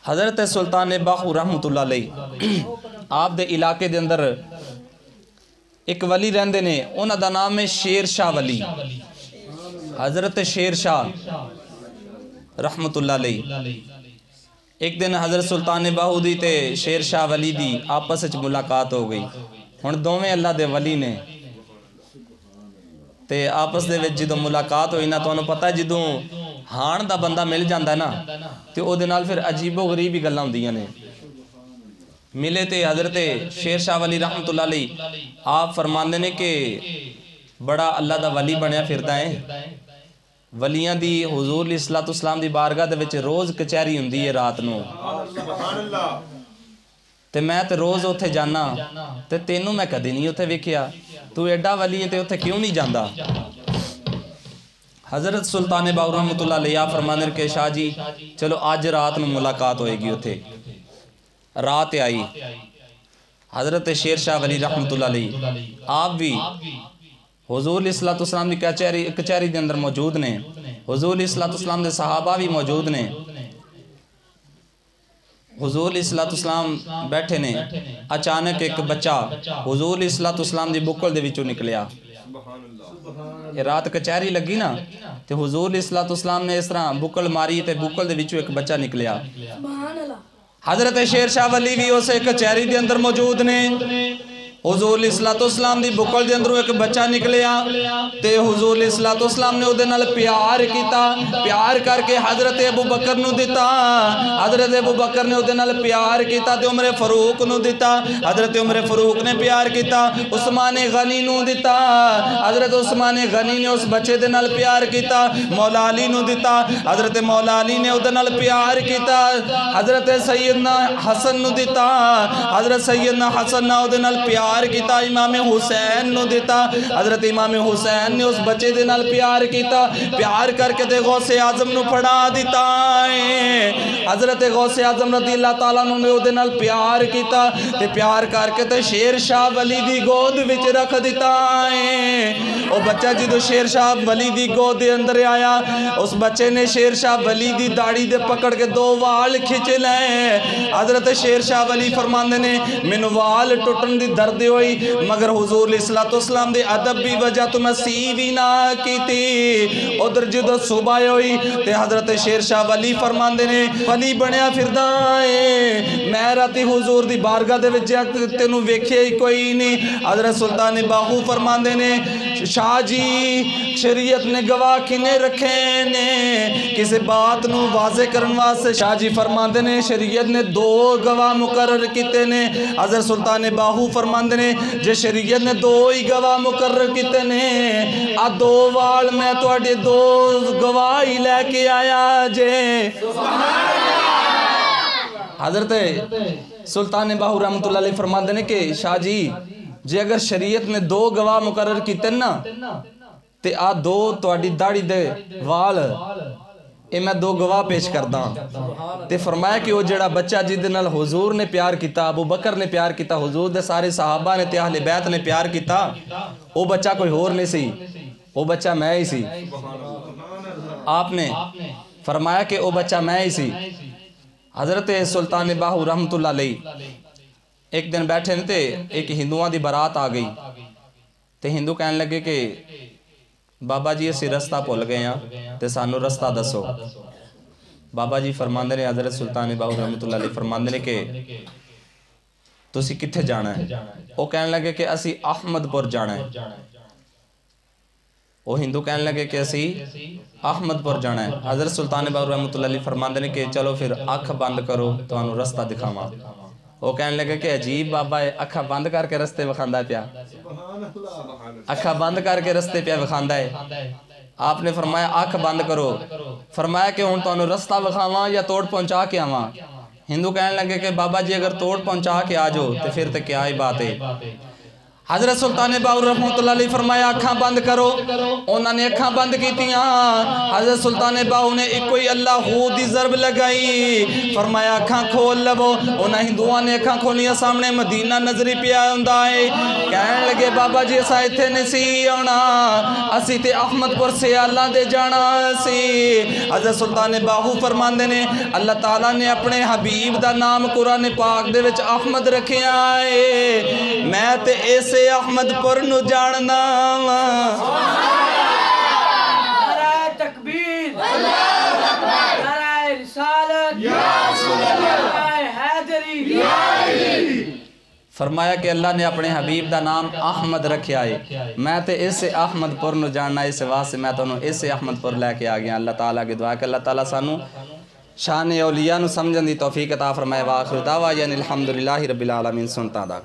حضرت سلطان باہو رحمت اللہ علیہ آپ دے علاقے دے اندر ایک ولی رہندے نے، انہاں دا نام ہے شیر شاہ ولی، حضرت شیر شاہ رحمت اللہ علیہ۔ ایک دن حضرت سلطان باہو دی تے شیر شاہ ولی دی آپس وچ ملاقات ہو گئی۔ ہن دوویں اللہ دے ولی نے تے آپس دے وچ جدوں ملاقات ہوئی نا، تانوں پتہ ہے جدوں ہان دا بندہ مل جاندا ہے نا تے او دے نال پھر عجیب و غریب ہی گلاں ہوندیاں نے۔ ملے تے حضرت شیر شاہ ولی رحمت اللہ علیہ آپ فرماندے نے کہ بڑا اللہ دا ولی بنیا پھردا ہے، ولیاں دی حضور علیہ الصلوۃ والسلام دی بارگاہ دے وچ روز کچہری ہوندی ہے رات نو، تے میں تے روز اوتھے جانا تے تینوں میں کدی نہیں اوتھے ویکھیا، تو ایڈا ولی ہے تے اوتھے کیوں نہیں جاندا؟ حضرت سلطان باہو رحمت اللہ علیہ آپ فرماندے کہ شاہ جی چلو آج رات نو ملاقات ہوئے گی اوتھے۔ رات آئی، حضرت شیر شاہ ولی رحمت اللہ علیہ آپ بھی حضور علیہ الصلوۃ والسلام دی کچہری دے اندر موجود نے، حضور علیہ الصلوۃ والسلام دے صحابہ بھی موجود نے۔ حضور علیہ الصلوۃ والسلام بیٹھے نے، اچانک ایک بچہ حضور علیہ الصلوۃ والسلام دی بکل دے وچوں نکلیا۔ یہ رات کچہری لگی نا تے حضور علیہ الصلوۃ والسلام نے اس طرح بکل ماری تے بکل دے وچوں ایک بچہ نکلیا۔ حضرت شیر شاہ ولی بھی اسے کچہری دے اندر موجود نے، حضور علیہ الصلوۃ والسلام دی بکل دے اندروں ایک بچہ نکلیا تے حضور علیہ الصلوۃ والسلام نے اودے نال پیار کیتا، پیار کر کے حضرت ابو بکر نو دیتا، حضرت ابو بکر نے اودے نال پیار کیتا تے عمر فاروق نو دیتا، حضرت عمر فاروق نے پیار کیتا عثمان غنی نو دیتا، حضرت عثمان غنی نے اس بچے دے نال پیار کیتا، مولا علی نو دیتا، حضرت مولا علی نے اودے نال پیار کیتا، حضرت سیدنا حسن نو دیتا، حضرت سیدنا حسن نے اودے نال پیار کیتا، امام حسین نو دیتا، حضرت امام حسین نے اس بچے دے نال پیار کیتا، پیار کر کے تے غوث اعظم نو پڑھا دیتا ہے، حضرت غوث اعظم رضی اللہ تعالیٰ نے اودے نال پیار کیتا تے پیار کر کے تے شیر شاہ ولی دی گود وچ رکھ دیتا ہے۔ او بچہ جدو شیر شاہ ولی دی گود دے اندر آیا، اس بچے نے شیر شاہ ولی دی داڑھی دے پکڑ کے دو وال کھچ لے۔ حضرت شیر شاہ ولی فرماندے نے مینوں وال ٹوٹن دی درد ہوئی، مگر حضور علیہ الصلوۃ والسلام دے ادب بھی وجہ تو میں سی بھی نہ کی تھی۔ ادھر جدو صبح ہوئی تے حضرت شیر شاہ ولی فرماندے نے ولی بنیا پھردا ہے، میں راتی حضور دی بارگاہ دے وچ تینوں ویکھیا ہی کوئی نہیں۔ حضرت سلطان باہو فرماندے نے شاہ جی شریعت نے گواہ کنے رکھے نے کسی بات نو واضح کرن واسطے، شاہ جی فرماندے نے شریعت نے دو گواہ مقرر کیتے نے۔ حضرت سلطان باہو فرماندے نے جے شریعت نے دو ہی گواہ مقرر کیتے نے، آ دو وال میں تواڈے دو گواہی لے کے آیا جے۔ حضرت سلطان باہو رحمت اللہ علیہ فرماندے نے کہ شاہ جی جے اگر شریعت نے دو گواہ مقرر کیتے نا تے آ دو تواڈی داڑھی دے وال اے میں دو گواہ پیش کردہ۔ تے فرمایا کہ وہ جڑا بچہ جد نال حضور نے پیار کیتا، ابو بکر نے پیار کیتا، حضور دے سارے صحابہ نے تے اہل بیت نے پیار کیتا، وہ بچہ کوئی اور نہیں سی، وہ بچہ میں ہی سی۔ آپ نے فرمایا کہ وہ بچہ میں ہی سی۔ حضرت سلطان باہو رحمت اللہ علیہ ایک دن بیٹھے تے ایک ہندوان دی برات آ گئی تے ہندو کہنے لگے کہ بابا جی اسی رستہ بھول گئے ہیں تے سانو رستہ دسو۔ بابا جی فرماندے نے حضرت سلطان باہو رحمت اللہ علیہ فرماندے نے کہ تسی کتھے جانا ہے؟ وہ کہنے لگے کہ اسی احمد پور جانا ہے۔ وہ ہندو کہنے لگے کہ اسی احمد پور جانا ہے۔ حضرت سلطان باہو رحمت اللہ علیہ فرماندے نے کہ چلو پھر اکھ بند کرو تو انہوں رستہ دکھاواں۔ وہ کہنے لگے کہ عجیب بابا ہے، اکھا بند کر کے رستے وکھاندہ پیا، اکھا بند کر کے رستے پیا وکھاندہ ہے۔ آپ نے فرمایا اکھ بند کرو، فرمایا کہ ہن تانوں رستہ وکھاواں یا توڑ پہنچا کے آواں؟ ہندو کہنے لگے کہ بابا جی اگر توڑ پہنچا کے آ جاؤ تو پھر تو کیا ہی بات ہے۔ حضرت سلطان باہو رحمۃ اللہ علیہ فرمایا اکھاں بند کرو، انہوں نے اکھاں بند کیتیاں، حضرت سلطان باہو نے ایک کوئی اللہ ہو دی ضرب لگائی، فرمایا اکھاں کھول لو، انہاں ہندوؤں نے اکھاں کھولیاں، سامنے مدینہ نظری پیا ہوندا ہے، کہنے لگے بابا جی اسا ایتھے نہیں سی آنا، اسی تے احمد پور سے اللہ دے جانا سی۔ حضرت سلطان باہو فرماندے نے اللہ تعالیٰ نے اپنے حبیب دا نام قرآن پاک دے وچ احمد رکھے آئے، میں تے ایسے احمد پر نو جاننا۔ نعرہ تکبیر، نعرہ رسالت، نعرہ حیدری۔ فرمایا کہ اللہ نے اپنے حبیب دا نام احمد رکھیا ہے، میں تے اسے احمد پر نو جاننا، اس واسطے میں تو اسے احمد پر لے کے آگیا۔ اللہ تعالیٰ کی دعا کہ اللہ تعالیٰ سانو شان اولیاء نو سمجھن دی توفیق عطا فرمائے۔ وآخر دعوانا الحمدللہ رب العالمین۔ سنتا دا